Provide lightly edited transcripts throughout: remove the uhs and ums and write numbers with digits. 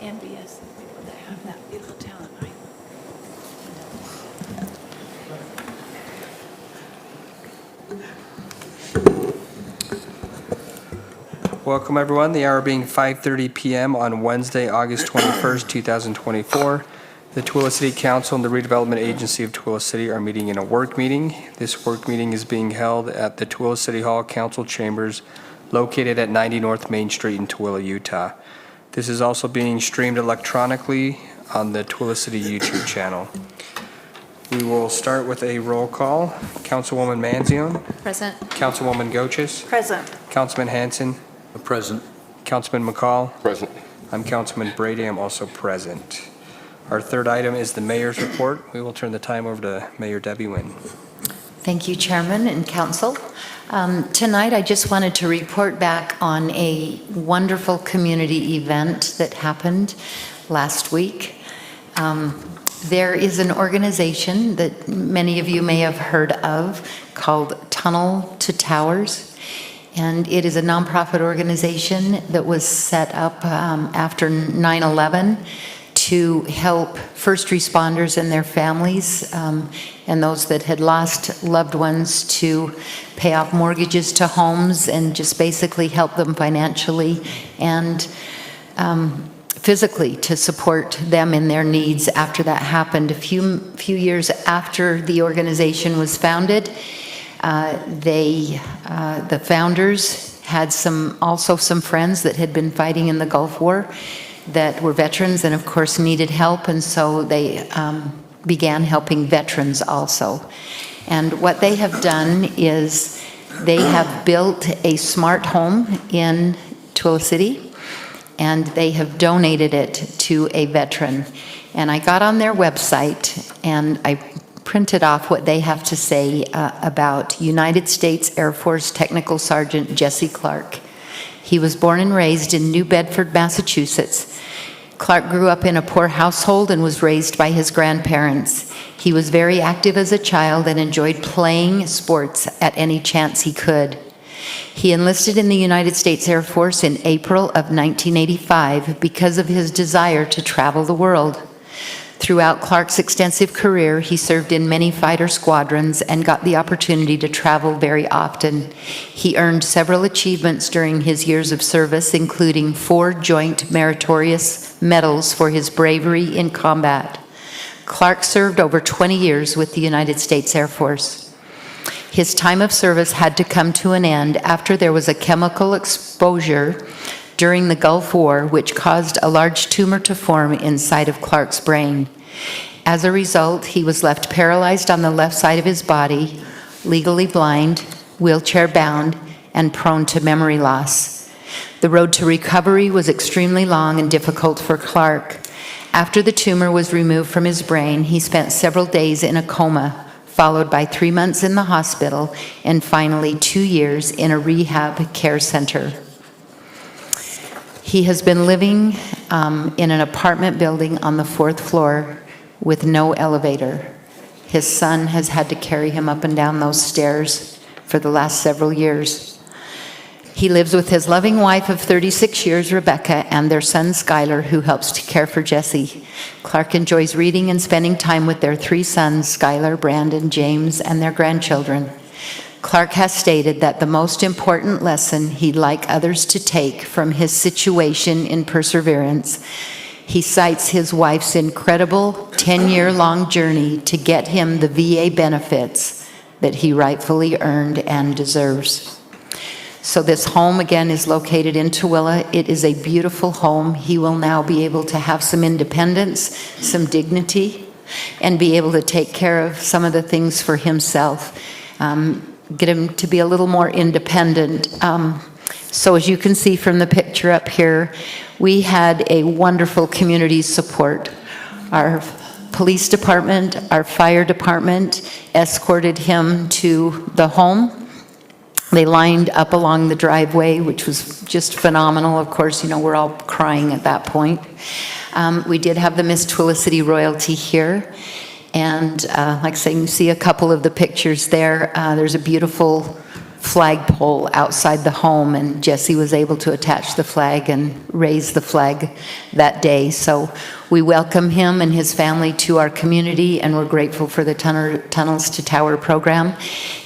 NBS, people that have that beautiful talent, right? Welcome, everyone. The hour being 5:30 p.m. on Wednesday, August 21st, 2024. The Tooele City Council and the Redevelopment Agency of Tooele City are meeting in a work meeting. This work meeting is being held at the Tooele City Hall Council Chambers located at 90 North Main Street in Tooele, Utah. This is also being streamed electronically on the Tooele City YouTube channel. We will start with a roll call. Councilwoman Manzione. Present. Councilwoman Goches. Present. Councilman Hanson. Present. Councilman McCall. Present. I'm Councilman Brady. I'm also present. Our third item is the mayor's report. We will turn the time over to Mayor Debbie Nguyen. Thank you, Chairman and Council. Tonight, I just wanted to report back on a wonderful community event that happened last week. There is an organization that many of you may have heard of called Tunnel to Towers, and it is a nonprofit organization that was set up after 9/11 to help first responders and their families and those that had lost loved ones to pay off mortgages to homes and just basically help them financially and physically to support them in their needs after that happened. A few years after the organization was founded, the founders had also some friends that had been fighting in the Gulf War that were veterans and of course needed help, and so they began helping veterans also. And what they have done is they have built a smart home in Tooele City, and they have donated it to a veteran. And I got on their website and I printed off what they have to say about United States Air Force Technical Sergeant Jesse Clark. He was born and raised in New Bedford, Massachusetts. Clark grew up in a poor household and was raised by his grandparents. He was very active as a child and enjoyed playing sports at any chance he could. He enlisted in the United States Air Force in April of 1985 because of his desire to travel the world. Throughout Clark's extensive career, he served in many fighter squadrons and got the opportunity to travel very often. He earned several achievements during his years of service, including 4 Joint Meritorious Medals for his bravery in combat. Clark served over 20 years with the United States Air Force. His time of service had to come to an end after there was a chemical exposure during the Gulf War, which caused a large tumor to form inside of Clark's brain. As a result, he was left paralyzed on the left side of his body, legally blind, wheelchair-bound, and prone to memory loss. The road to recovery was extremely long and difficult for Clark. After the tumor was removed from his brain, he spent several days in a coma, followed by 3 months in the hospital, and finally 2 years in a rehab care center. He has been living in an apartment building on the 4th floor with no elevator. His son has had to carry him up and down those stairs for the last several years. He lives with his loving wife of 36 years, Rebecca, and their son, Skylar, who helps to care for Jesse. Clark enjoys reading and spending time with their 3 sons, Skylar, Brandon, James, and their grandchildren. Clark has stated that the most important lesson he'd like others to take from his situation in perseverance, he cites his wife's incredible 10-year-long journey to get him the VA benefits that he rightfully earned and deserves. So this home, again, is located in Tooele. It is a beautiful home. He will now be able to have some independence, some dignity, and be able to take care of some of the things for himself. Get him to be a little more independent. So as you can see from the picture up here, we had a wonderful community support. Our police department, our fire department escorted him to the home. They lined up along the driveway, which was just phenomenal. Of course, you know, we're all crying at that point. We did have the Miss Tooele City royalty here. And like I say, you see a couple of the pictures there. There's a beautiful flagpole outside the home, and Jesse was able to attach the flag and raise the flag that day. So we welcome him and his family to our community, and we're grateful for the Tunnels to Tower program.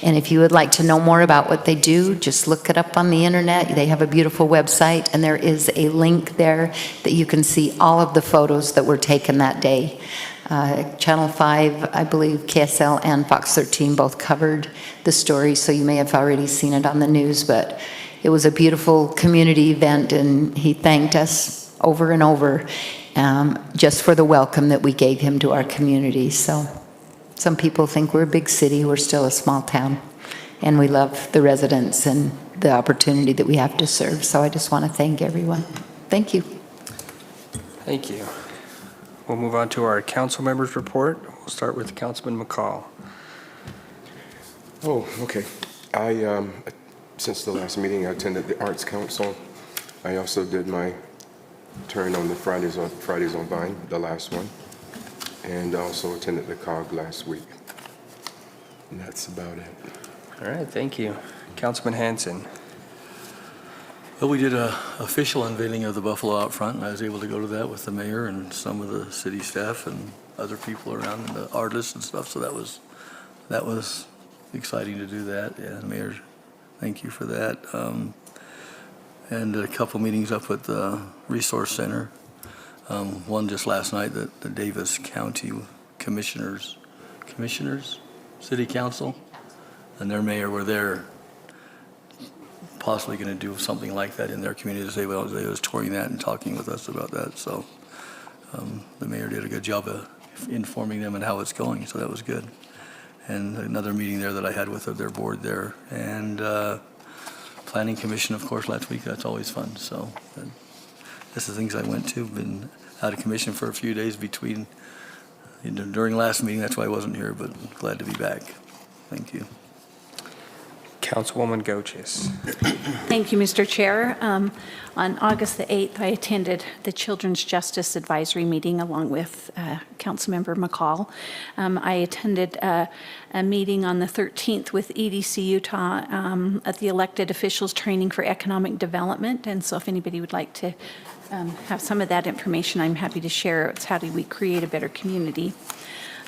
And if you would like to know more about what they do, just look it up on the internet. They have a beautiful website, and there is a link there that you can see all of the photos that were taken that day. Channel 5, I believe, KSL and Fox 13 both covered the story, so you may have already seen it on the news, but it was a beautiful community event, and he thanked us over and over just for the welcome that we gave him to our community. So some people think we're a big city, we're still a small town, and we love the residents and the opportunity that we have to serve. So I just want to thank everyone. Thank you. Thank you. We'll move on to our council members' report. We'll start with Councilman McCall. Oh, okay. Since the last meeting, I attended the Arts Council. I also did my turn on the Fridays on Vine, the last one, and also attended the COG last week. And that's about it. All right, thank you. Councilman Hanson. Well, we did an official unveiling of the Buffalo out front, and I was able to go to that with the mayor and some of the city staff and other people around, and the artists and stuff, so that was exciting to do that. Yeah, Mayor, thank you for that. And a couple meetings up at the Resource Center. One just last night, the Davis County Commissioners, City Council, and their mayor were there, possibly going to do something like that in their community. They was touring that and talking with us about that. So the mayor did a good job of informing them on how it's going. So that was good. And another meeting there that I had with their board there. And Planning Commission, of course, last week. That's always fun. So this is things I went to. Been out of commission for a few days between, during last meeting. That's why I wasn't here, but glad to be back. Thank you. Councilwoman Goches. Thank you, Mr. Chair. On August the 8th, I attended the Children's Justice Advisory Meeting along with Councilmember McCall. I attended a meeting on the 13th with EDC Utah at the elected officials training for economic development. And so if anybody would like to have some of that information, I'm happy to share. It's how do we create a better community.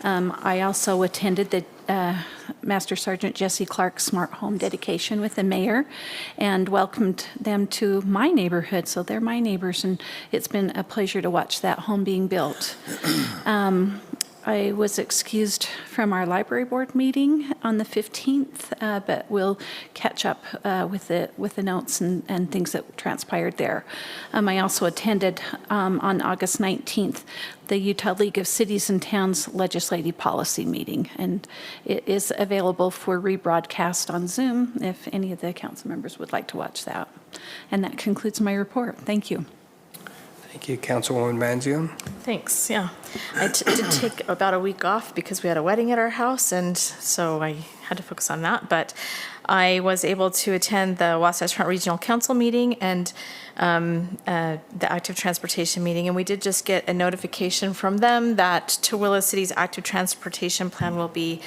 I also attended the Master Sergeant Jesse Clark Smart Home dedication with the mayor and welcomed them to my neighborhood. So they're my neighbors, and it's been a pleasure to watch that home being built. I was excused from our library board meeting on the 15th, but we'll catch up with the notes and things that transpired there. I also attended on August 19th the Utah League of Cities and Towns Legislative Policy Meeting, and it is available for rebroadcast on Zoom if any of the council members would like to watch that. And that concludes my report. Thank you. Thank you, Councilwoman Manzione. Thanks, yeah. I did take about a week off because we had a wedding at our house, and so I had to focus on that. But I was able to attend the Wasatch Front Regional Council meeting and the active transportation meeting, and we did just get a notification from them that Tooele City's active transportation plan will be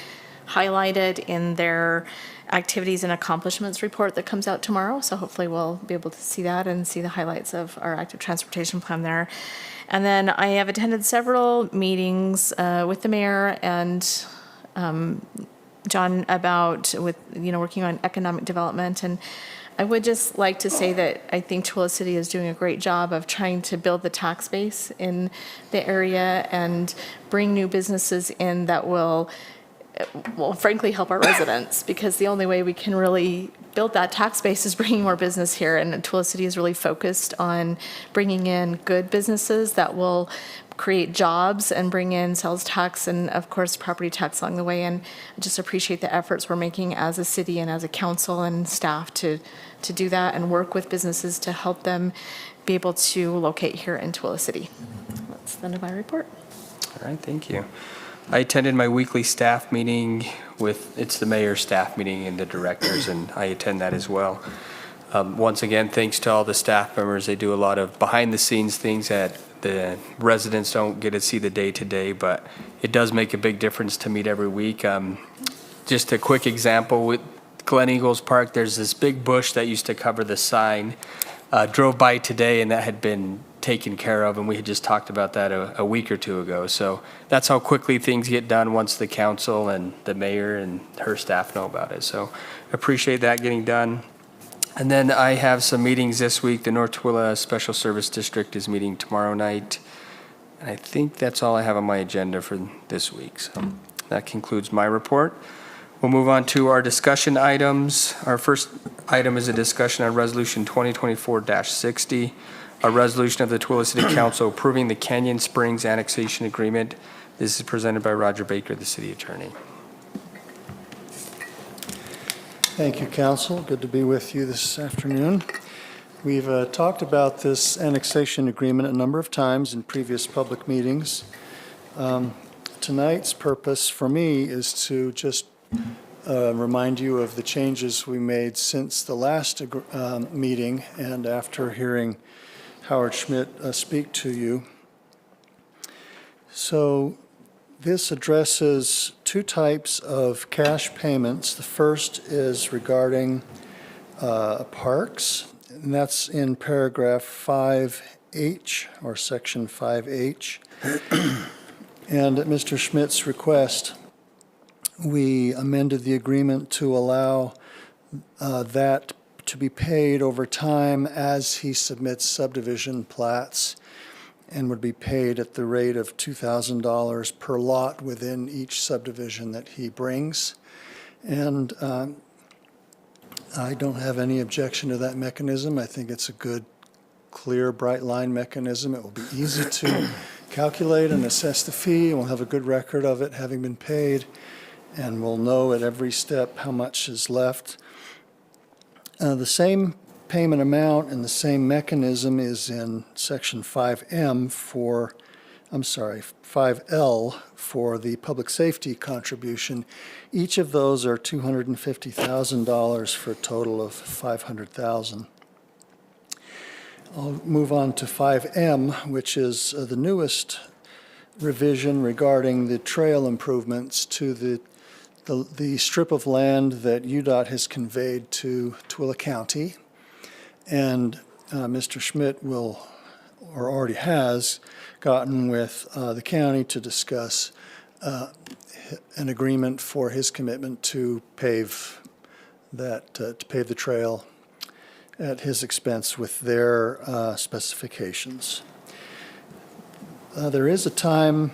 highlighted in their activities and accomplishments report that comes out tomorrow. So hopefully we'll be able to see that and see the highlights of our active transportation plan there. And then I have attended several meetings with the mayor and John about working on economic development. And I would just like to say that I think Tooele City is doing a great job of trying to build the tax base in the area and bring new businesses in that will frankly help our residents, because the only way we can really build that tax base is bringing more business here. And Tooele City is really focused on bringing in good businesses that will create jobs and bring in sales tax and, of course, property tax along the way. And I just appreciate the efforts we're making as a city and as a council and staff to do that and work with businesses to help them be able to locate here in Tooele City. That's the end of my report. All right, thank you. I attended my weekly staff meeting it's the mayor's staff meeting and the directors, and I attend that as well. Once again, thanks to all the staff members. They do a lot of behind-the-scenes things that the residents don't get to see the day-to-day, but it does make a big difference to meet every week. Just a quick example, Glen Eagles Park, there's this big bush that used to cover the sign. Drove by today and that had been taken care of, and we had just talked about that a week or two ago. So that's how quickly things get done once the council and the mayor and her staff know about it. So appreciate that getting done. And then I have some meetings this week. The North Tooele Special Service District is meeting tomorrow night. And I think that's all I have on my agenda for this week. So that concludes my report. We'll move on to our discussion items. Our first item is a discussion on Resolution 2024-60, a resolution of the Tooele City Council approving the Canyon Springs annexation agreement. This is presented by Roger Baker, the city attorney. Thank you, Council. Good to be with you this afternoon. We've talked about this annexation agreement a number of times in previous public meetings. Tonight's purpose for me is to just remind you of the changes we made since the last meeting and after hearing Howard Schmidt speak to you. So this addresses two types of cash payments. The first is regarding parks, and that's in paragraph 5H or section 5H. And at Mr. Schmidt's request, we amended the agreement to allow that to be paid over time as he submits subdivision plats, and would be paid at the rate of $2,000 per lot within each subdivision that he brings. And I don't have any objection to that mechanism. I think it's a good, clear, bright line mechanism. It will be easy to calculate and assess the fee, and we'll have a good record of it having been paid, and we'll know at every step how much is left. The same payment amount and the same mechanism is in section 5M 5L for the public safety contribution. Each of those are $250,000 for a total of $500,000. I'll move on to 5M, which is the newest revision regarding the trail improvements to the strip of land that UDOT has conveyed to Tooele County. And Mr. Schmidt will, or already has, gotten with the county to discuss an agreement for his commitment to pave that, to pave the trail at his expense with their specifications. There is a time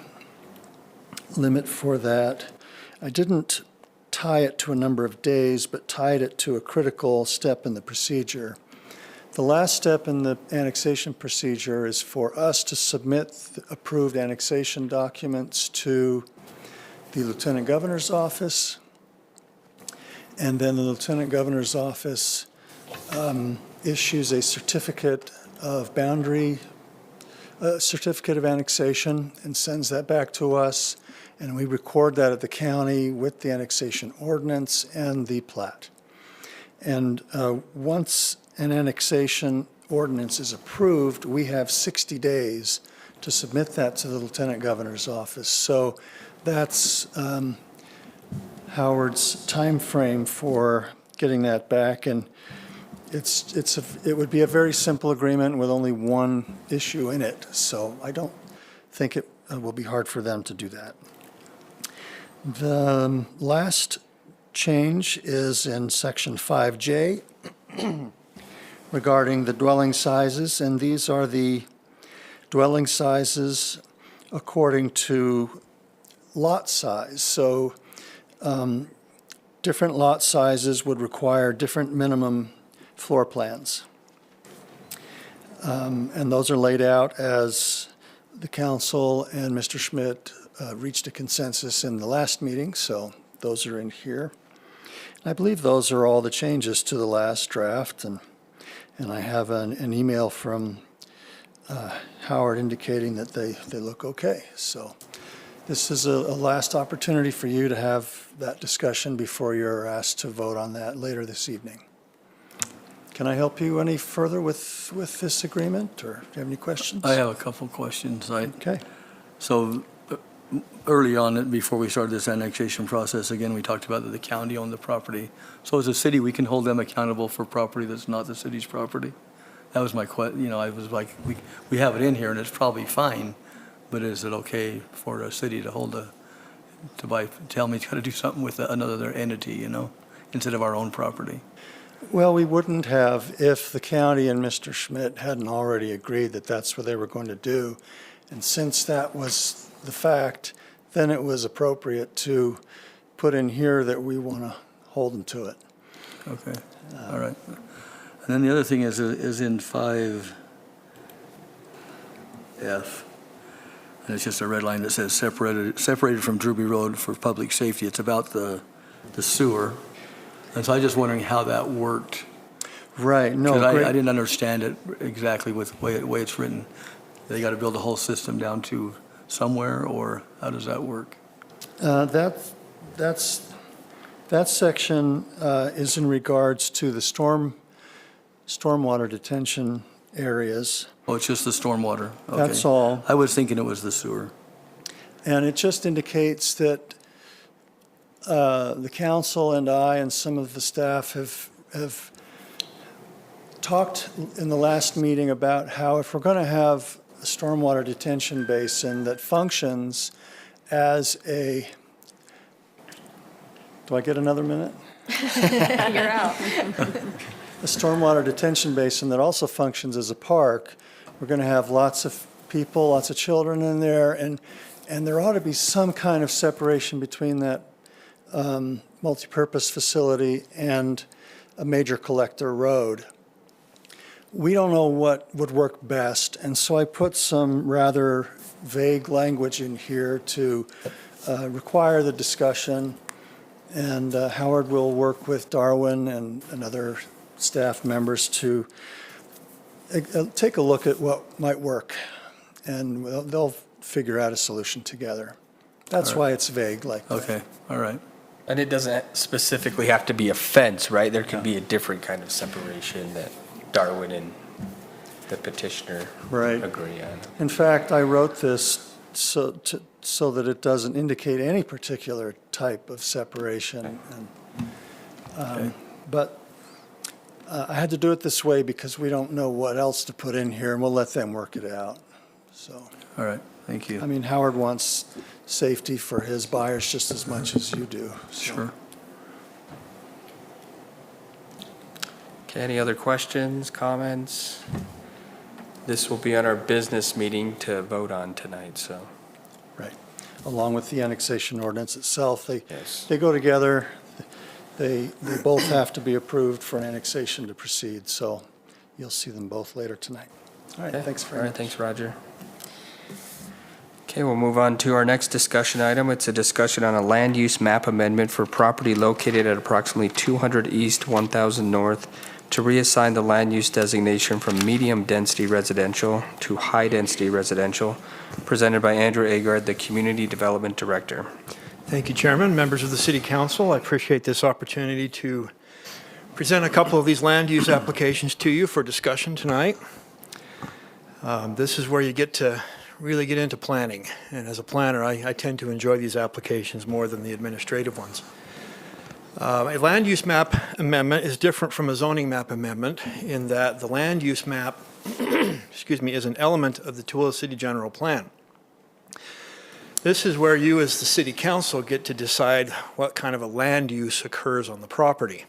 limit for that. I didn't tie it to a number of days, but tied it to a critical step in the procedure. The last step in the annexation procedure is for us to submit the approved annexation documents to the Lieutenant Governor's office, and then the Lieutenant Governor's office issues a certificate of boundary, a certificate of annexation, and sends that back to us, and we record that at the county with the annexation ordinance and the plat. And once an annexation ordinance is approved, we have 60 days to submit that to the Lieutenant Governor's office. So that's Howard's time frame for getting that back, and it would be a very simple agreement with only one issue in it. So I don't think it will be hard for them to do that. The last change is in section 5J regarding the dwelling sizes, and these are the dwelling sizes according to lot size. So different lot sizes would require different minimum floor plans. And those are laid out as the council and Mr. Schmidt reached a consensus in the last meeting, so those are in here. I believe those are all the changes to the last draft, and I have an email from Howard indicating that they look okay. So this is a last opportunity for you to have that discussion before you're asked to vote on that later this evening. Can I help you any further with this agreement, or do you have any questions? I have a couple questions. Okay. So early on, before we started this annexation process, again, we talked about that the county owned the property. So as a city, we can hold them accountable for property that's not the city's property? That was my I was like, we have it in here and it's probably fine, but is it okay for a city to tell me it's got to do something with another entity, instead of our own property? Well, we wouldn't have if the county and Mr. Schmidt hadn't already agreed that that's what they were going to do. And since that was the fact, then it was appropriate to put in here that we want to hold them to it. Okay, all right. And then the other thing is in 5F, and it's just a red line that says separated from Drewby Road for public safety. It's about the sewer. And so I was just wondering how that worked. Right, no, Because great. I didn't understand it exactly with the way it's written. They got to build the whole system down to somewhere, or how does that work? That section is in regards to the stormwater detention areas. Oh, it's just the stormwater? Okay. That's all. I was thinking it was the sewer. And it just indicates that the council and I and some of the staff have talked in the last meeting about how if we're going to have a stormwater detention basin that functions as a, do I get another minute? You're out. A stormwater detention basin that also functions as a park. We're going to have lots of people, lots of children in there, and there ought to be some kind of separation between that multipurpose facility and a major collector road. We don't know what would work best, and so I put some rather vague language in here to require the discussion, and Howard will work with Darwin and other staff members to take a look at what might work, and they'll figure out a solution together. That's why it's vague like that. Okay, all right. And it doesn't specifically have to be a fence, right? There could be a different kind of separation that Darwin and the petitioner Right. agree on. In fact, I wrote this so that it doesn't indicate any particular type of separation. Okay. But I had to do it this way because we don't know what else to put in here, and we'll let them work it out. So, All right, thank you. I mean, Howard wants safety for his buyers just as much as you do. So. Sure. Okay, any other questions, comments? This will be on our business meeting to vote on tonight, so. Right. Along with the annexation ordinance itself, Yes. they go together. They both have to be approved for annexation to proceed, so you'll see them both later tonight. All right, Okay. thanks very All right, much. thanks, Roger. Okay, we'll move on to our next discussion item. It's a discussion on a land use map amendment for property located at approximately 200 East, 1000 North to reassign the land use designation from medium-density residential to high-density residential, presented by Andrew Agard, the Community Development Director. Thank you, Chairman, members of the City Council. I appreciate this opportunity to present a couple of these land use applications to you for discussion tonight. This is where you get to really get into planning, and as a planner, I tend to enjoy these applications more than the administrative ones. A land use map amendment is different from a zoning map amendment in that the land use map is an element of the Tooele City General Plan. This is where you as the City Council get to decide what kind of a land use occurs on the property.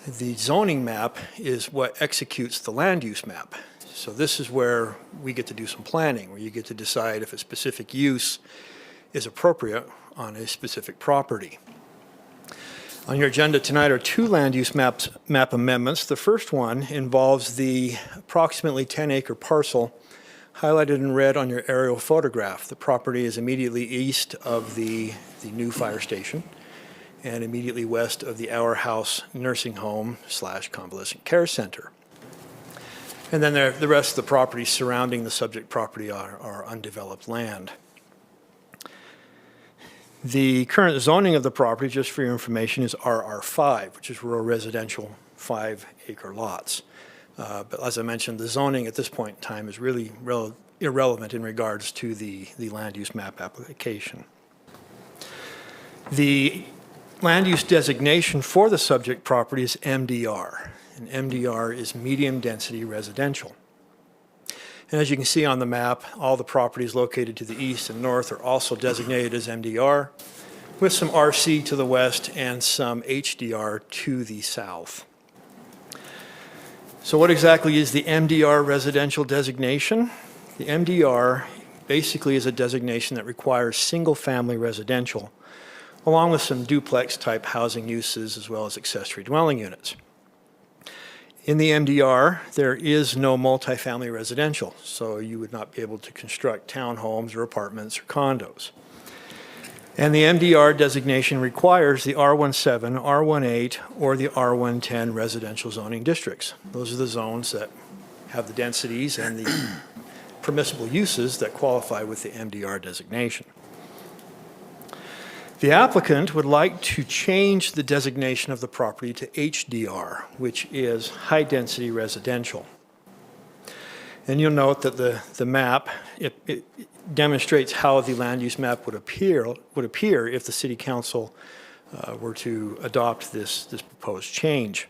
The zoning map is what executes the land use map. So this is where we get to do some planning, where you get to decide if a specific use is appropriate on a specific property. On your agenda tonight are two land use map amendments. The first one involves the approximately 10-acre parcel highlighted in red on your aerial photograph. The property is immediately east of the new fire station and immediately west of the Our House Nursing Home / Convalescent Care Center. And then the rest of the properties surrounding the subject property are undeveloped land. The current zoning of the property, just for your information, is RR5, which is rural residential 5-acre lots. But as I mentioned, the zoning at this point in time is really irrelevant in regards to the land use map application. The land use designation for the subject property is MDR, and MDR is medium density residential. And as you can see on the map, all the properties located to the east and north are also designated as MDR, with some RC to the west and some HDR to the south. So what exactly is the MDR residential designation? The MDR basically is a designation that requires single-family residential, along with some duplex-type housing uses as well as accessory dwelling units. In the MDR, there is no multifamily residential, so you would not be able to construct townhomes or apartments or condos. And the MDR designation requires the R17, R18, or the R110 residential zoning districts. Those are the zones that have the densities and the permissible uses that qualify with the MDR designation. The applicant would like to change the designation of the property to HDR, which is high-density residential. And you'll note that the map, it demonstrates how the land use map would appear if the City Council were to adopt this proposed change.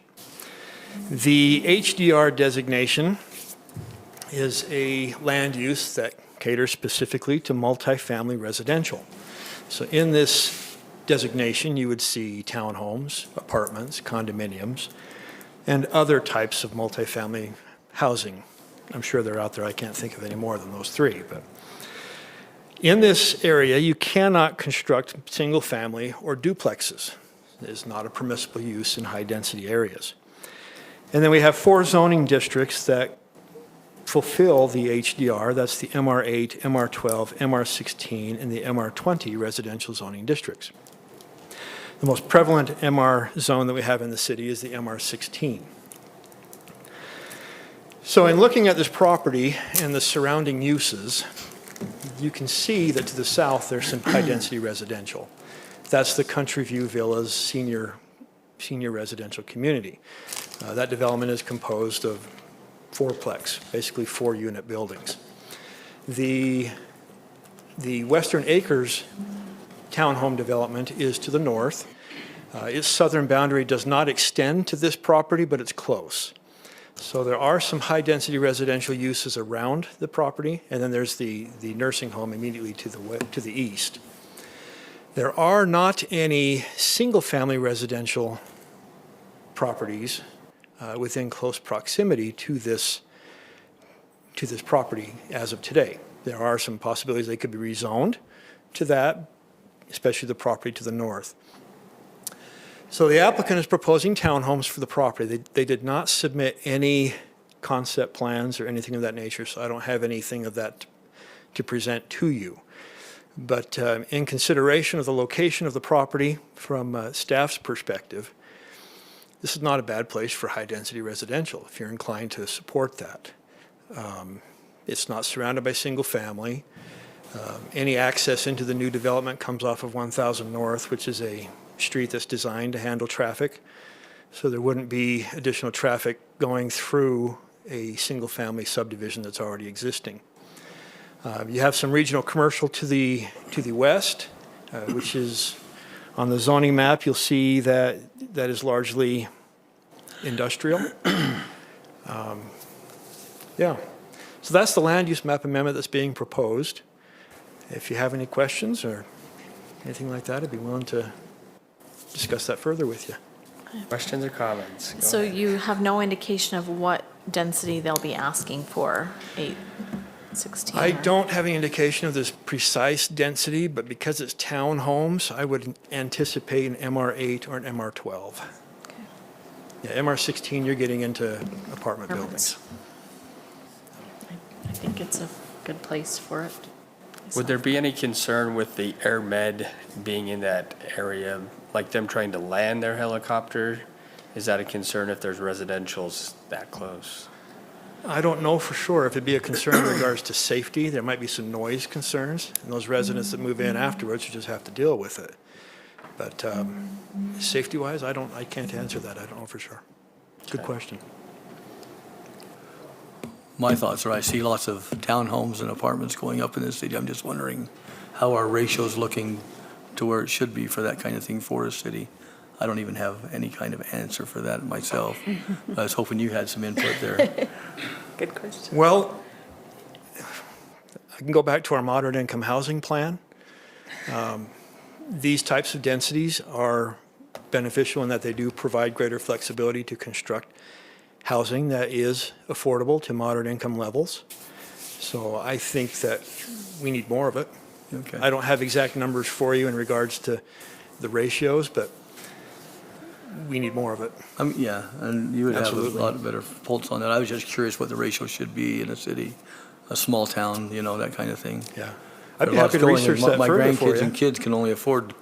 The HDR designation is a land use that caters specifically to multifamily residential. So in this designation, you would see townhomes, apartments, condominiums, and other types of multifamily housing. I'm sure they're out there. I can't think of any more than those three. But in this area, you cannot construct single-family or duplexes. It is not a permissible use in high-density areas. And then we have 4 zoning districts that fulfill the HDR. That's the MR8, MR12, MR16, and the MR20 residential zoning districts. The most prevalent MR zone that we have in the city is the MR16. So in looking at this property and the surrounding uses, you can see that to the south there's some high-density residential. That's the Country View Villas senior residential community. That development is composed of 4-plex, basically 4-unit buildings. The Western Acres townhome development is to the north. Its southern boundary does not extend to this property, but it's close. So there are some high-density residential uses around the property, and then there's the nursing home immediately to the east. There are not any single-family residential properties within close proximity to this property as of today. There are some possibilities they could be rezoned to that, especially the property to the north. So the applicant is proposing townhomes for the property. They did not submit any concept plans or anything of that nature, so I don't have anything of that to present to you. But in consideration of the location of the property from staff's perspective, this is not a bad place for high-density residential if you're inclined to support that. It's not surrounded by single family. Any access into the new development comes off of 1000 North, which is a street that's designed to handle traffic. So there wouldn't be additional traffic going through a single-family subdivision that's already existing. You have some regional commercial to the west, which is on the zoning map. You'll see that is largely industrial. Yeah. So that's the land use map amendment that's being proposed. If you have any questions or anything like that, I'd be willing to discuss that further with you. Questions or comments? Go So ahead. you have no indication of what density they'll be asking for 816? I don't have any indication of this precise density, but because it's townhomes, I would anticipate an MR8 or an MR12. Okay. Yeah, MR16, you're getting into apartment buildings. I think it's a good place for it. Would there be any concern with the Air Med being in that area, like them trying to land their helicopter? Is that a concern if there's residentials that close? I don't know for sure if it'd be a concern in regards to safety. There might be some noise concerns, and those residents that move in afterwards you just have to deal with it. But safety-wise, I can't answer that. I don't know for sure. Good Okay. question. my thoughts are I see lots of townhomes and apartments going up in this city. I'm just wondering how our ratio's looking to where it should be for that kind of thing for a city. I don't even have any kind of answer for that myself. I was hoping you had some input there. Good question. Well, I can go back to our moderate income housing plan. These types of densities are beneficial in that they do provide greater flexibility to construct housing that is affordable to moderate income levels. So I think that we need more of it. Okay. I don't have exact numbers for you in regards to the ratios, but we need more of it. Yeah, and you would have a Absolutely. lot better pulse on that. I was just curious what the ratio should be in a city, a small town, that kind of thing. Yeah. I'd There be are lots happy to going, research and that my further for grandkids you. and kids can only afford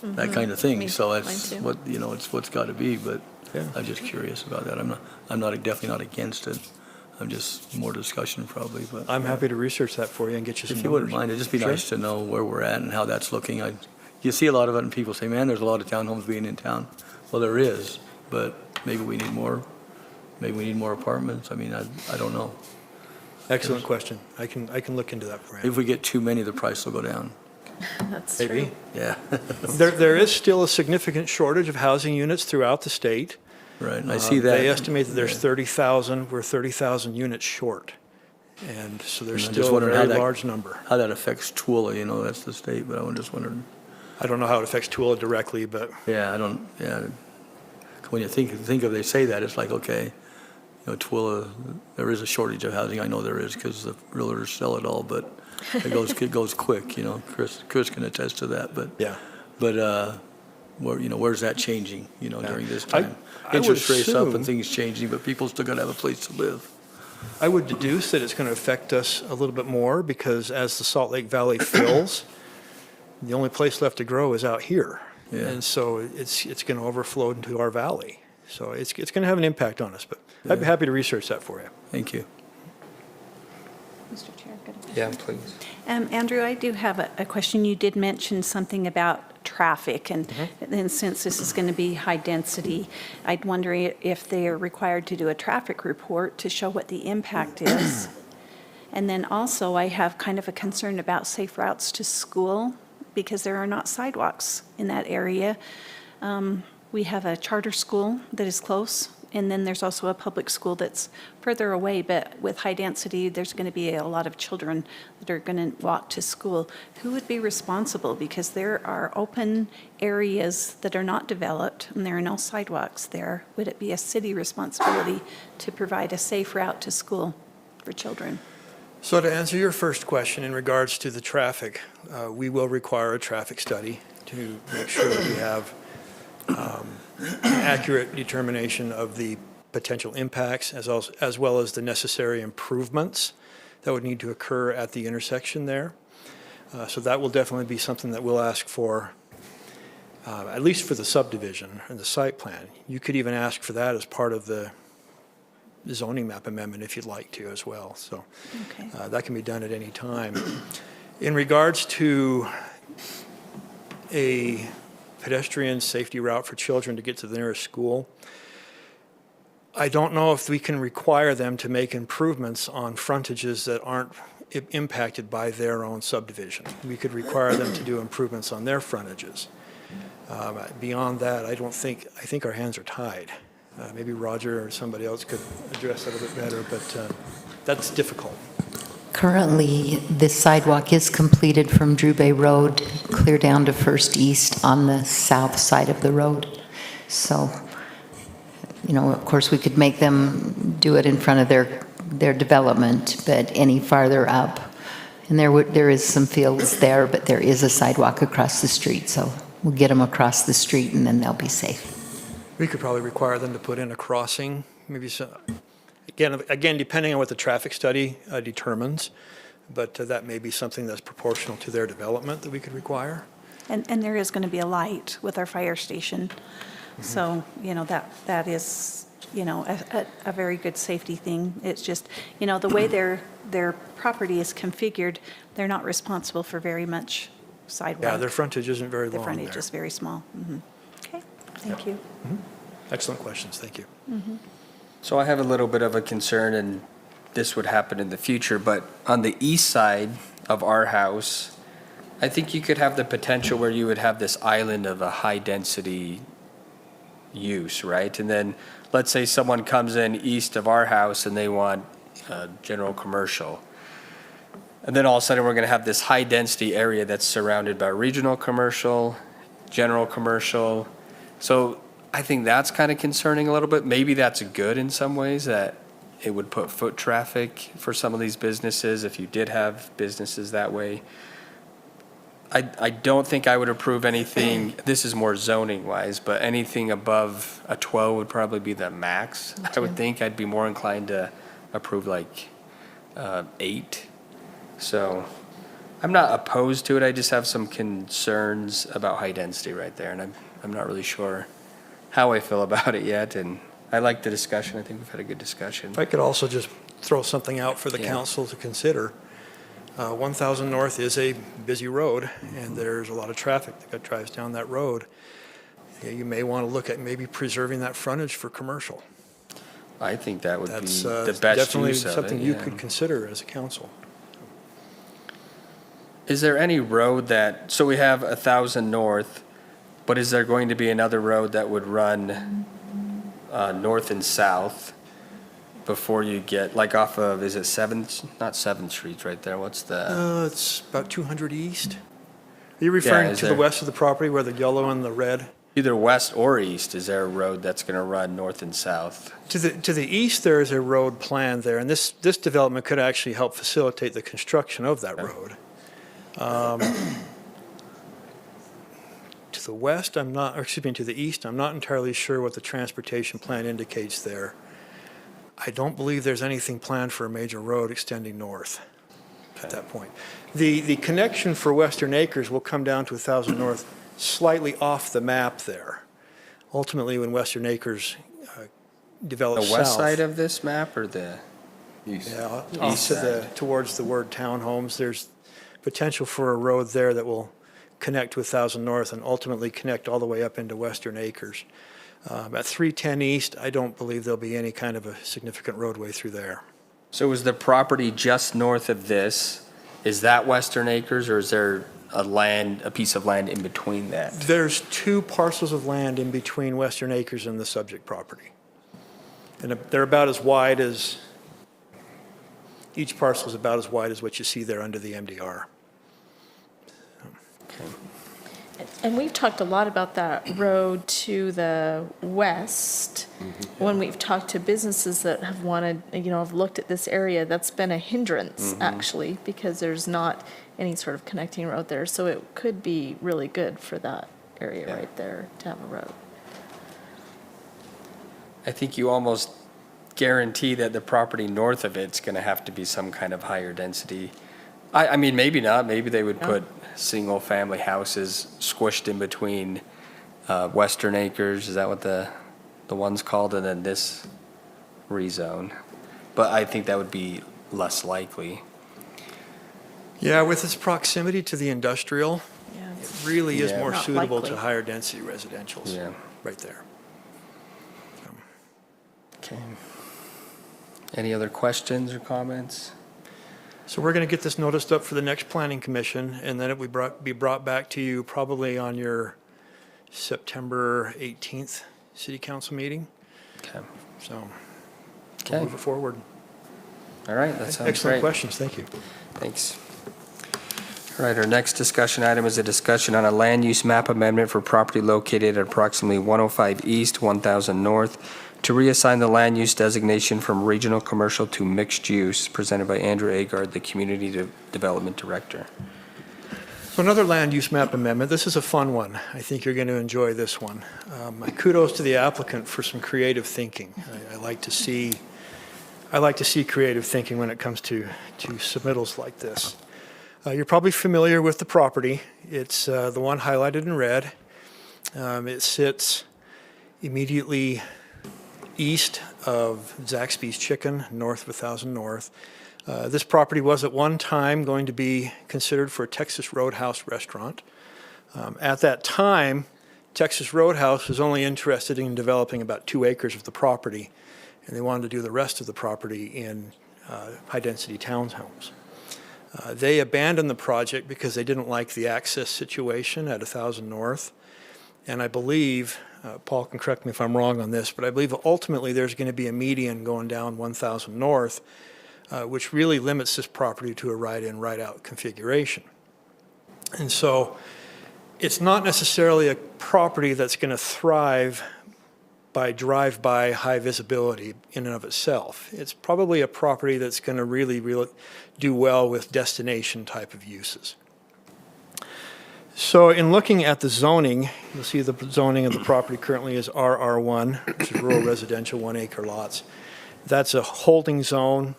that kind of thing, Me- so mine it's too. what, it's what's got to be, but Yeah. I'm just curious about that. I'm not definitely not against it. I'm just more discussion probably, but. I'm happy to research that for you and get you some If you wouldn't numbers. mind, it'd just be Sure. nice to know where we're at and how that's looking. You see a lot of it and people say, man, there's a lot of townhomes being in town. Well, there is, but maybe we need more. Maybe we need more apartments. I mean, I don't know. Excellent question. I can look into that for you. If we get too many, the price will go down. That's Maybe. true. Yeah, There is still a significant shortage of housing units throughout the state. right. And I see that. They estimate that there's 30,000, we're 30,000 units short. And so there's And I'm just still a wondering how very that- large number. How that affects Tooele, that's the state, but I was just wondering. I don't know how it affects Tooele directly, but Yeah, when you think of, they say that, it's like, okay, Tooele, there is a shortage of housing. I know there is because the realtors sell it all, but it goes quick, Chris can attest to that, but. yeah. But where's that changing, during this I- time? I would Interest rates up assume- and things changing, but people still gotta have a place to live. I would deduce that it's going to affect us a little bit more because as the Salt Lake Valley fills, the only place left to grow is out here. Yeah. And so it's going to overflow into our valley. So it's going to have an impact on us, but I'd be happy to research that for you. Thank you. Mr. Chair, I've got a question. Yeah, please. Andrew, I do have a question. You did mention something about traffic, and then since this is going to be high density, I'd wonder if they are required to do a traffic report to show what the impact is. And then also, I have kind of a concern about safe routes to school because there are not sidewalks in that area. We have a charter school that is close, and then there's also a public school that's further away, but with high density, there's going to be a lot of children that are going to walk to school. Who would be responsible? Because there are open areas that are not developed, and there are no sidewalks there. Would it be a city responsibility to provide a safe route to school for children? So to answer your first question in regards to the traffic, we will require a traffic study to make sure that we have accurate determination of the potential impacts as well as the necessary improvements that would need to occur at the intersection there. So that will definitely be something that we'll ask for, at least for the subdivision and the site plan. You could even ask for that as part of the zoning map amendment if you'd like to as well. So Okay. that can be done at any time. In regards to a pedestrian safety route for children to get to the nearest school, I don't know if we can require them to make improvements on frontages that aren't impacted by their own subdivision. We could require them to do improvements on their frontages. Beyond that, I think our hands are tied. Maybe Roger or somebody else could address that a bit better, but that's difficult. Currently, this sidewalk is completed from Drew Bay Road clear down to First East on the south side of the road. So, of course, we could make them do it in front of their development, but any farther up, and there is some fields there, but there is a sidewalk across the street, so we'll get them across the street and then they'll be safe. We could probably require them to put in a crossing, maybe so. Again, depending on what the traffic study determines, but that may be something that's proportional to their development that we could require. And there is going to be a light with our fire station. So, that is, a very good safety thing. It's just, the way their property is configured, they're not responsible for very much sidewalk. Yeah, their frontage isn't very The long frontage there. is very small. Okay, thank you. Excellent questions, thank you. So I have a little bit of a concern, and this would happen in the future, but on the east side of our house, I think you could have the potential where you would have this island of a high-density use, right? And then, let's say someone comes in east of our house and they want general commercial. And then all of a sudden, we're going to have this high-density area that's surrounded by regional commercial, general commercial. So I think that's kind of concerning a little bit. Maybe that's good in some ways, that it would put foot traffic for some of these businesses if you did have businesses that way. I don't think I would approve anything, this is more zoning wise, but anything above a 12 would probably be the max. I would think I'd be more inclined to approve like 8. So I'm not opposed to it, I just have some concerns about high density right there, and I'm not really sure how I feel about it yet, and I like the discussion, I think we've had a good discussion. If I could also just throw something out for the Yeah. council to consider. 1000 North is a busy road, and there's a lot of traffic that drives down that road. Yeah, you may want to look at maybe preserving that frontage for commercial. I think that would be That's the best definitely use of it. something you yeah. could consider as a council. Is there any road that, so we have 1000 North, but is there going to be another road that would run north and south before you get, like off of, is it 7th, not 7th Street right there, what's the, It's about 200 east. Are you referring is to the there- west of the property where the yellow and the red? either west or east, is there a road that's going to run north and south? To the east, there is a road planned there, and this development could actually help facilitate the construction of that road. To the west, to the east, I'm not entirely sure what the transportation plan indicates there. I don't believe there's anything planned for a major road extending north at that point. The connection for Western Acres will come down to 1000 North, slightly off the map there. Ultimately, when Western Acres develops The south. west side of this map or the, East. Yeah, East off to the, side. towards the word townhomes, there's potential for a road there that will connect to 1000 North and ultimately connect all the way up into Western Acres. At 310 East, I don't believe there'll be any kind of a significant roadway through there. so is the property just north of this, is that Western Acres, or is there a piece of land in between that? There's 2 parcels of land in between Western Acres and the subject property. And they're about as wide as, each parcel is about as wide as what you see there under the MDR. And we've talked a lot about that road to the west. When we've talked to businesses that have wanted, have looked at this area, that's been a hindrance, actually, because there's not any sort of connecting road there. So it could be really good for that area right there to have a road. I think you almost guarantee that the property north of it's going to have to be some kind of higher density. I mean, maybe not. Maybe they would put single-family houses squished in between Western Acres, is that what the one's called, and then this rezone. But I think that would be less likely. Yeah, with its proximity to the industrial, Yeah. it really is Yeah. more Not suitable likely. to higher density residentials. Yeah. Right there. Okay. Any other questions or comments? So we're going to get this noticed up for the next planning commission, and then it would be brought back to you probably on your September 18th city council meeting. Okay. So we'll Okay. move it forward. All right, that sounds Excellent great. questions, thank you. Thanks. All right, our next discussion item is a discussion on a land use map amendment for property located at approximately 105 East, 1000 North, to reassign the land use designation from regional commercial to mixed use, presented by Andrew Agard, the Community Development Director. So another land use map amendment. This is a fun one. I think you're going to enjoy this one. My kudos to the applicant for some creative thinking. I like to see creative thinking when it comes to submittals like this. You're probably familiar with the property. It's the one highlighted in red. It sits immediately east of Zaxby's Chicken, north of 1000 North. This property was at one time going to be considered for a Texas Roadhouse restaurant. At that time, Texas Roadhouse was only interested in developing about 2 acres of the property, and they wanted to do the rest of the property in high-density townhomes. They abandoned the project because they didn't like the access situation at 1000 North. And I believe, Paul can correct me if I'm wrong on this, but I believe ultimately there's going to be a median going down 1000 North, which really limits this property to a right-in, right-out configuration. And so it's not necessarily a property that's going to thrive by drive-by high visibility in and of itself. It's probably a property that's going to really do well with destination type of uses. So in looking at the zoning, you'll see the zoning of the property currently is RR1, which is rural residential 1-acre lots. That's a holding zone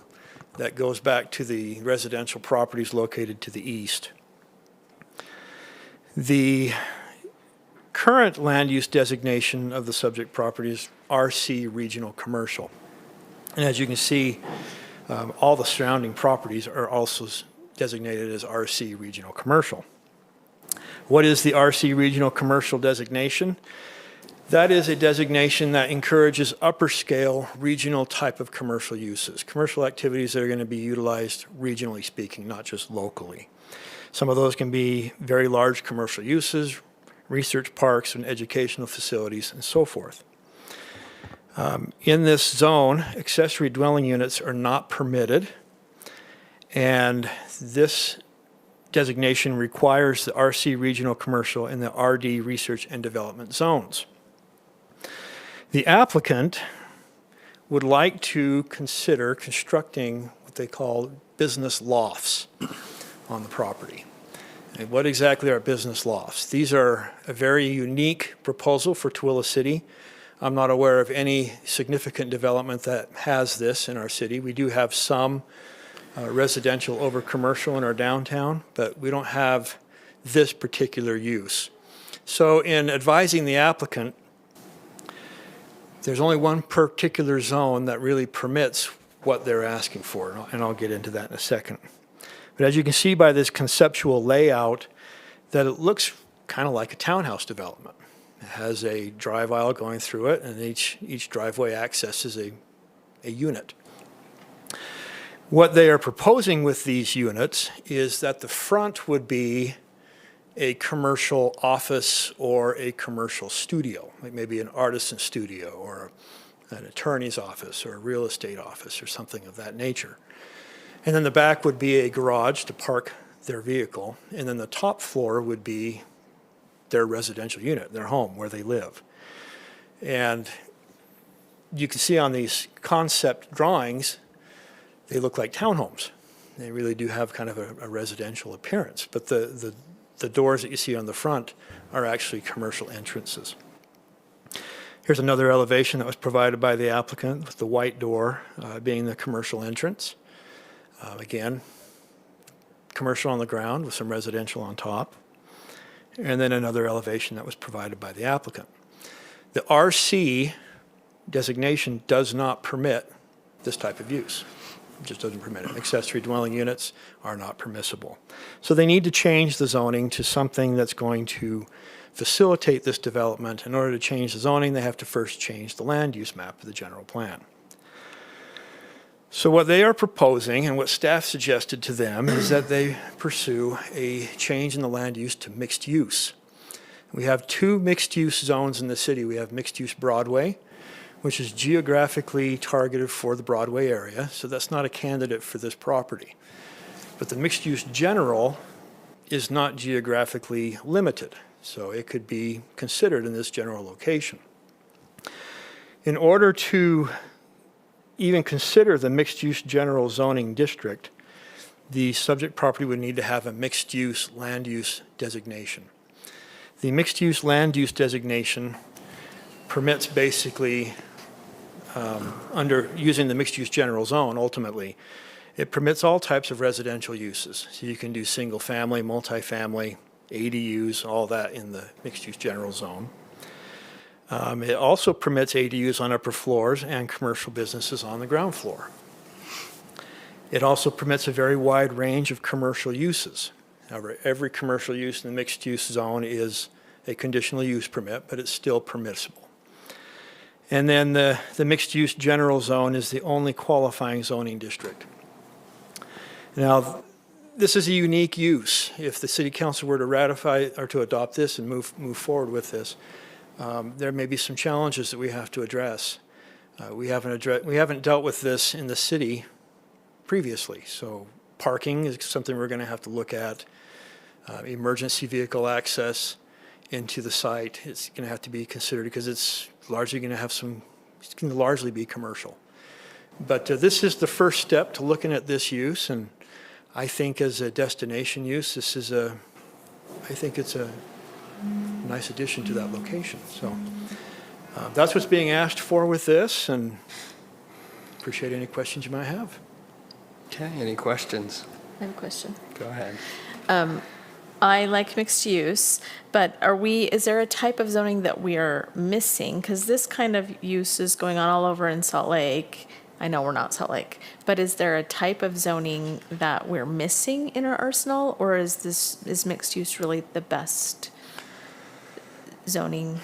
that goes back to the residential properties located to the east. The current land use designation of the subject property is RC Regional Commercial. And as you can see, all the surrounding properties are also designated as RC Regional Commercial. What is the RC Regional Commercial designation? That is a designation that encourages upper scale regional type of commercial uses, commercial activities that are going to be utilized regionally speaking, not just locally. Some of those can be very large commercial uses, research parks and educational facilities, and so forth. In this zone, accessory dwelling units are not permitted, and this designation requires the RC Regional Commercial and the RD Research and Development zones. The applicant would like to consider constructing what they call business lofts on the property. And what exactly are business lofts? These are a very unique proposal for Tooele City. I'm not aware of any significant development that has this in our city. We do have some residential over commercial in our downtown, but we don't have this particular use. So in advising the applicant, there's only one particular zone that really permits what they're asking for, and I'll get into that in a second. But as you can see by this conceptual layout, that it looks kind of like a townhouse development. It has a drive aisle going through it, and each driveway accesses a unit. What they are proposing with these units is that the front would be a commercial office or a commercial studio, like maybe an artisan studio or an attorney's office or a real estate office or something of that nature. And then the back would be a garage to park their vehicle, and then the top floor would be their residential unit, their home where they live. And you can see on these concept drawings, they look like townhomes. They really do have kind of a residential appearance, but the doors that you see on the front are actually commercial entrances. Here's another elevation that was provided by the applicant, with the white door being the commercial entrance. Again, commercial on the ground with some residential on top. And then another elevation that was provided by the applicant. The RC designation does not permit this type of use. It just doesn't permit it. Accessory dwelling units are not permissible. So they need to change the zoning to something that's going to facilitate this development. In order to change the zoning, they have to first change the land use map of the general plan. So what they are proposing, and what staff suggested to them, is that they pursue a change in the land use to mixed use. We have two mixed use zones in the city. We have mixed use Broadway, which is geographically targeted for the Broadway area, so that's not a candidate for this property. But the mixed use general is not geographically limited, so it could be considered in this general location. In order to even consider the mixed-use general zoning district, the subject property would need to have a mixed-use land use designation. The mixed-use land use designation permits basically, under using the mixed-use general zone, ultimately, it permits all types of residential uses. So you can do single-family, multifamily, ADUs, all that in the mixed-use general zone. It also permits ADUs on upper floors and commercial businesses on the ground floor. It also permits a very wide range of commercial uses. However, every commercial use in the mixed-use zone is a conditional use permit, but it's still permissible. And then the mixed-use general zone is the only qualifying zoning district Now, this is a unique use. If the city council were to ratify or to adopt this and move forward with this, there may be some challenges that we have to address. We haven't dealt with this in the city previously, so parking is something we're going to have to look at. Emergency vehicle access into the site is going to have to be considered because it's largely going to largely be commercial. But this is the first step to looking at this use, and I think as a destination use, I think it's a nice addition to that location. So that's what's being asked for with this, and appreciate any questions you might have. Okay, any questions? I have a question. Go ahead. I like mixed use, but is there a type of zoning that we are missing? Because this kind of use is going on all over in Salt Lake. I know we're not Salt Lake, but is there a type of zoning that we're missing in our arsenal, or is mixed use really the best zoning?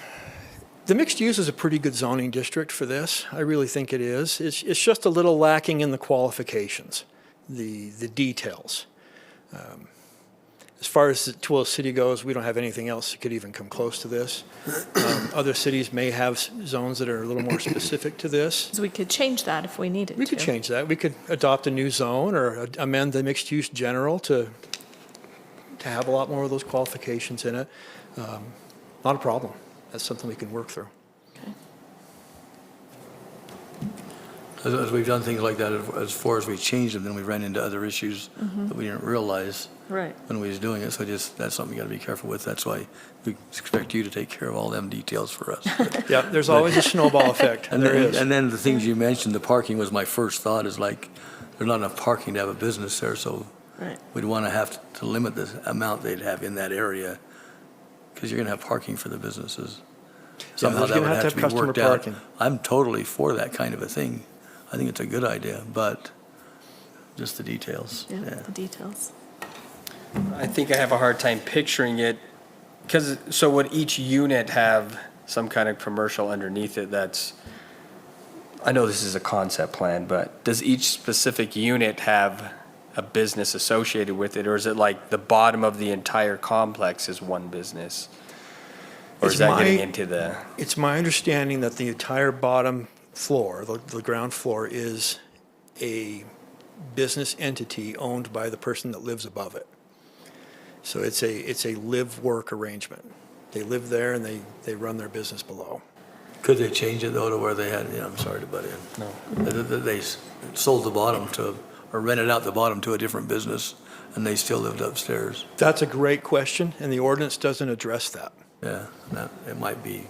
The mixed use is a pretty good zoning district for this. I really think it is. It's just a little lacking in the qualifications, the details. As far as Tooele City goes, we don't have anything else that could even come close to this. Other cities may have zones that are a little more specific to this. So we could change that if we needed to. We could change that. We could adopt a new zone or amend the mixed use general to have a lot more of those qualifications in it. Not a problem. That's something we can work through. As we've done things like that, as far as we changed them, then we ran into other issues that we didn't realize Right. when we was doing it. So that's something you got to be careful with. That's why we expect you to take care of all them details for us. Yeah, there's always a snowball effect, and there is. And then the things you mentioned, the parking was my first thought, is like, there's not enough parking to have a business there, so Right. we'd want to have to limit the amount they'd have in that area, because you're going to have parking for the businesses. Somehow there's that gonna would have to have to be have customer worked out. parking. I'm totally for that kind of a thing. I think it's a good idea, but just the details. Yeah, the details. I think I have a hard time picturing it, because, so would each unit have some kind of commercial underneath it that's, I know this is a concept plan, but does each specific unit have a business associated with it, or is it like the bottom of the entire complex is one business? Or is It's that getting my- into the, It's my understanding that the entire bottom floor, the ground floor, is a business entity owned by the person that lives above it. So it's a live-work arrangement. They live there and they run their business below. Could they change it though to where they had, I'm sorry to butt in. No. They sold the bottom to, or rented out the bottom to a different business, and they still lived upstairs. That's a great question, and the ordinance doesn't address that. Yeah, it might be,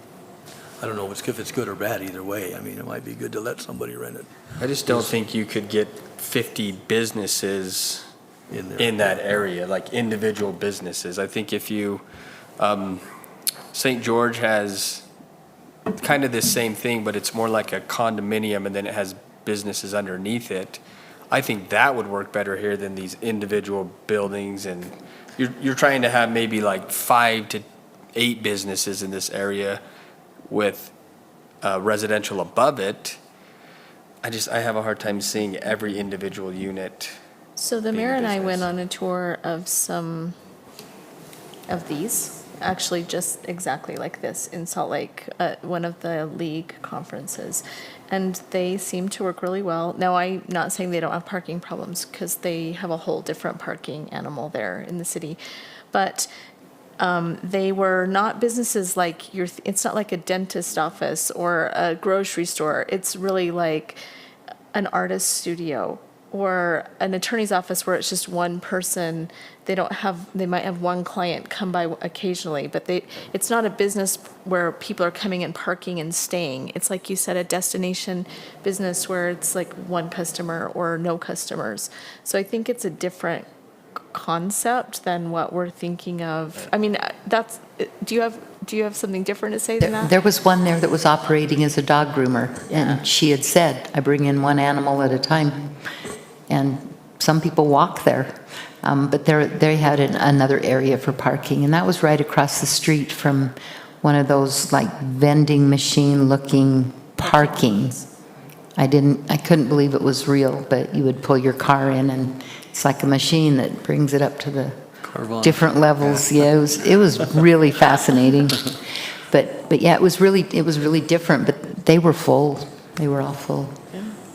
I don't know if it's good or bad either way. I mean, it might be good to let somebody rent it I just don't think you could get 50 businesses in there. in that area, like individual businesses. I think if you, St. George has kind of this same thing, but it's more like a condominium and then it has businesses underneath it. I think that would work better here than these individual buildings, and you're trying to have maybe like 5 to 8 businesses in this area with residential above it. I have a hard time seeing every individual unit. So the being mayor a and I went business. on a tour of some of these, actually just exactly like this in Salt Lake, one of the league conferences. And they seem to work really well. Now, I'm not saying they don't have parking problems, because they have a whole different parking animal there in the city. But they were not businesses like it's not like a dentist office or a grocery store. It's really like an artist studio or an attorney's office where it's just one person. They might have one client come by occasionally, but it's not a business where people are coming and parking and staying. It's like you said, a destination business where it's like one customer or no customers. So I think it's a different concept than what we're thinking of. I mean, do you have something different to say than that? There was one there that was operating as a dog groomer, and she had said, I bring in one animal at a time. And some people walk there. But they had another area for parking, and that was right across the street from one of those like vending machine looking parking. I couldn't believe it was real, but you would pull your car in and It's like a machine that brings it up to the Carvana. different levels. Yeah, it was really fascinating. But yeah, it was really different, but they were full. They were all full.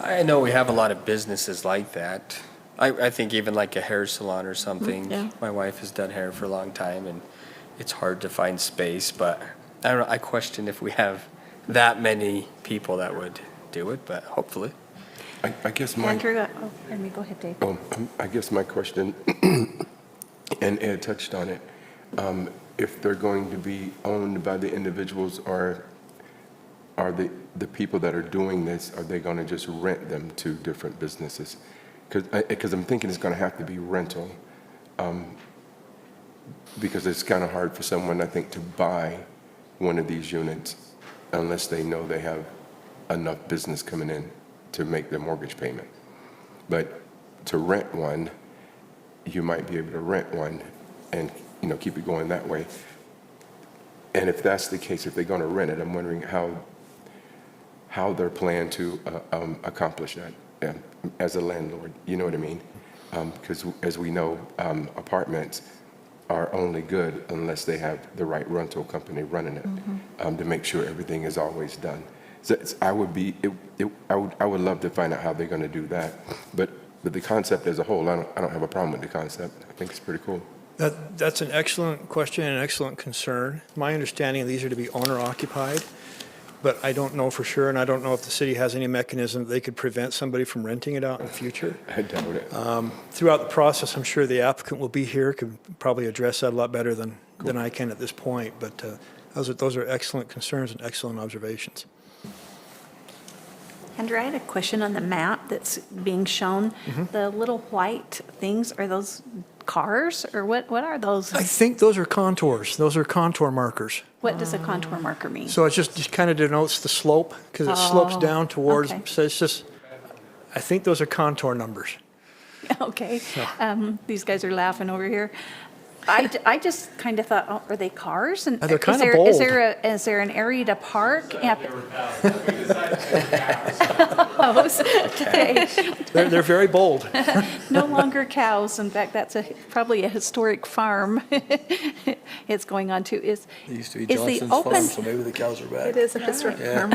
I know we have a lot of businesses like that. I think even like a hair salon or something. Yeah. My wife has done hair for a long time, and it's hard to find space, but I don't know, I question if we have that many people that would do it, but hopefully. I guess my, Andrew, let me go ahead, Dave. I guess my question, and Ed touched on it, if they're going to be owned by the individuals, or are the people that are doing this, are they going to just rent them to different businesses? Because I'm thinking it's going to have to be rental, because it's kind of hard for someone, I think, to buy one of these units unless they know they have enough business coming in to make their mortgage payment. But to rent one, you might be able to rent one and, keep it going that way. And if that's the case, if they're going to rent it, I'm wondering how they're planning to accomplish that as a landlord. You know what I mean? Because as we know, apartments are only good unless they have the right rental company running it, to make sure everything is always done. So I would love to find out how they're going to do that. But the concept as a whole, I don't have a problem with the concept. I think it's pretty cool. That's an excellent question and an excellent concern. My understanding, these are to be owner-occupied, but I don't know for sure, and I don't know if the city has any mechanism that they could prevent somebody from renting it out in the future. I doubt it. Throughout the process, I'm sure the applicant will be here, could probably address that a lot better than I can at this point, but those are excellent concerns and excellent observations. Andrew, I had a question on the map that's being shown. The little white things, are those cars, or what are those? I think those are contours. Those are contour markers. What does a contour marker mean? So it just kind of denotes the slope, because it slopes down towards, okay. so it's just, I think those are contour numbers. Okay, these guys are laughing over here. I just kind of thought, oh, are they cars? And They're kind of is bold. there an area to park? Okay. They're very bold. No longer cows. In fact, that's probably a historic farm it's going on to. It used to be Is the Johnson's open- Farm, so maybe the cows are back. It is a historic farm.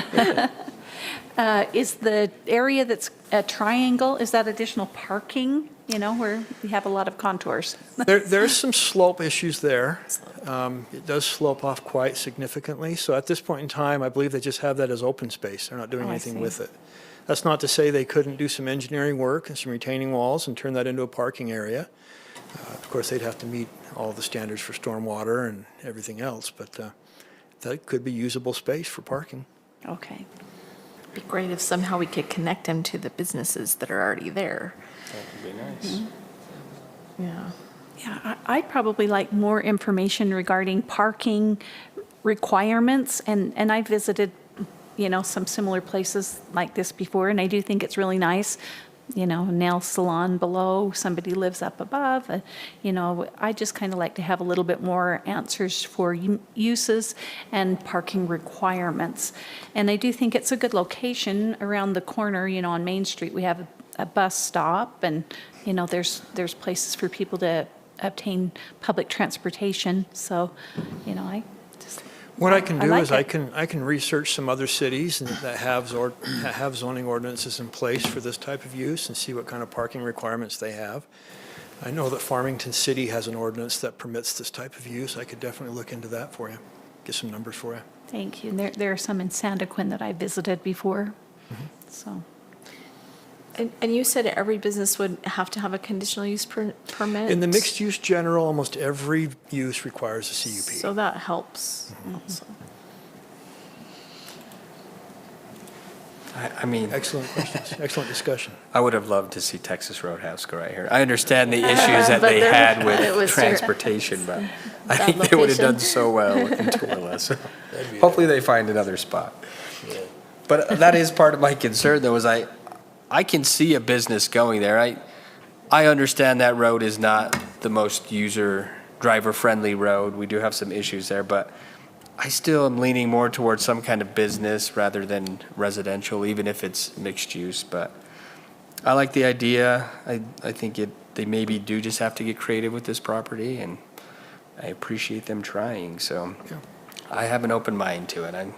Is the area that's a triangle, is that additional parking, where you have a lot of contours? There's some slope issues there. It does slope off quite significantly. So at this point in time, I believe they just have that as open space. They're not doing Oh, I anything see. with it. That's not to say they couldn't do some engineering work and some retaining walls and turn that into a parking area. Of course, they'd have to meet all the standards for stormwater and everything else, but that could be usable space for parking. Okay. Be great if somehow we could connect them to the businesses that are already there. That would be nice. Yeah. Yeah, I'd probably like more information regarding parking requirements, and I visited, some similar places like this before, and I do think it's really nice. Nail salon below, somebody lives up above. I just kind of like to have a little bit more answers for uses and parking requirements. And I do think it's a good location around the corner, on Main Street. We have a bus stop, and, there's places for people to obtain public transportation. So, I just. What I can do like is it. I can research some other cities that have zoning ordinances in place for this type of use and see what kind of parking requirements they have. I know that Farmington City has an ordinance that permits this type of use. I could definitely look into that for you, get some numbers for you. Thank you. And there are some in Santaquin that I visited before, so. And you said every business would have to have a conditional use permit? In the mixed use general, almost every use requires a CUP. So that helps also. I mean, Excellent questions, excellent discussion. I would have loved to see Texas Roadhouse go right here. I understand the issues that But they there- had it with was transportation, but I That think they would have location. done so well in Tooele. Hopefully they find another spot. But that is part of my concern, though, is I can see a business going there. I understand that road is not the most driver-friendly road. We do have some issues there, but I still am leaning more towards some kind of business rather than residential, even if it's mixed use. But I like the idea. I think they maybe do just have to get creative with this property, and I appreciate them trying, so I have an open mind to it. I'm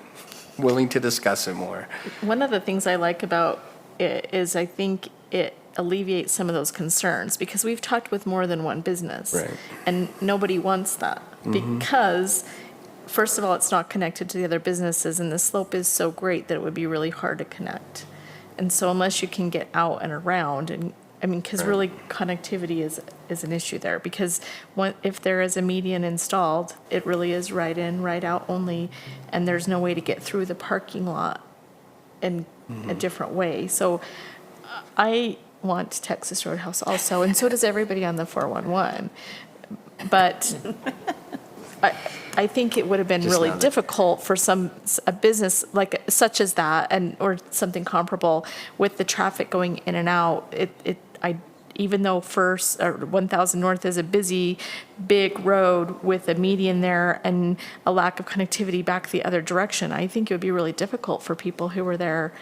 willing to discuss it more. One of the things I like about it is I think it alleviates some of those concerns, because we've talked with more than one business. Right. And nobody wants that, because, first of all, it's not connected to the other businesses, and the slope is so great that it would be really hard to connect. And so unless you can get out and around, and, I mean, because really connectivity is an issue there, because if there is a median installed, it really is right in, right out only, and there's no way to get through the parking lot in a different way. So I want Texas Roadhouse also, and so does everybody on the 411. But I think it would have been Just really not a- difficult for a business like such as that, or something comparable with the traffic going in and out. Even though 1000 North is a busy, big road with a median there and a lack of connectivity back the other direction, I think it would be really difficult for people who were there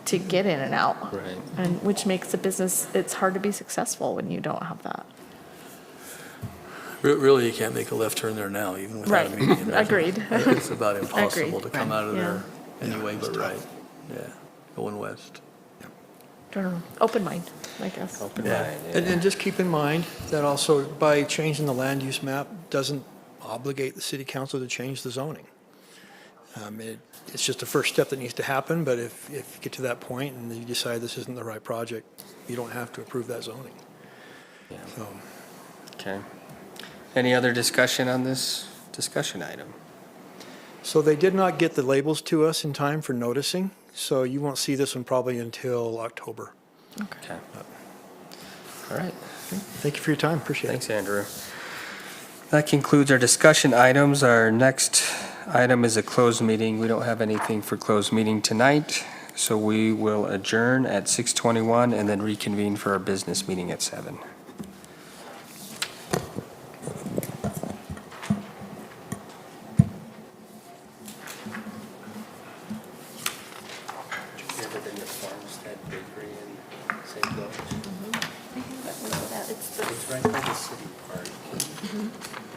to get in and out. Right. And which makes the business, it's hard to be successful when you don't have that. Really, you can't make a left turn there now, even without a Right. median. Agreed. It's about impossible to come out of Yeah. there anyway but right. Yeah, going west. Don't know. Open mind, I guess. Open Yeah. mind, And just keep in mind that also by changing the land use map doesn't obligate the city council to change the zoning. It's just a first step that needs to happen, but if you get to that point and you decide this isn't the right project, you don't have to approve that zoning. Yeah. So, Okay. Any other discussion on this discussion item? so they did not get the labels to us in time for noticing, so you won't see this one probably until October. Okay. All right. Thank you for your time, appreciate it. Thanks, Andrew. That concludes our discussion items. Our next item is a closed meeting. We don't have anything for closed meeting tonight, so we will adjourn at 6:21 and then reconvene for our business meeting at 7. Have you ever been to Farmstead Bakery in St. Louis? It's right by the city park.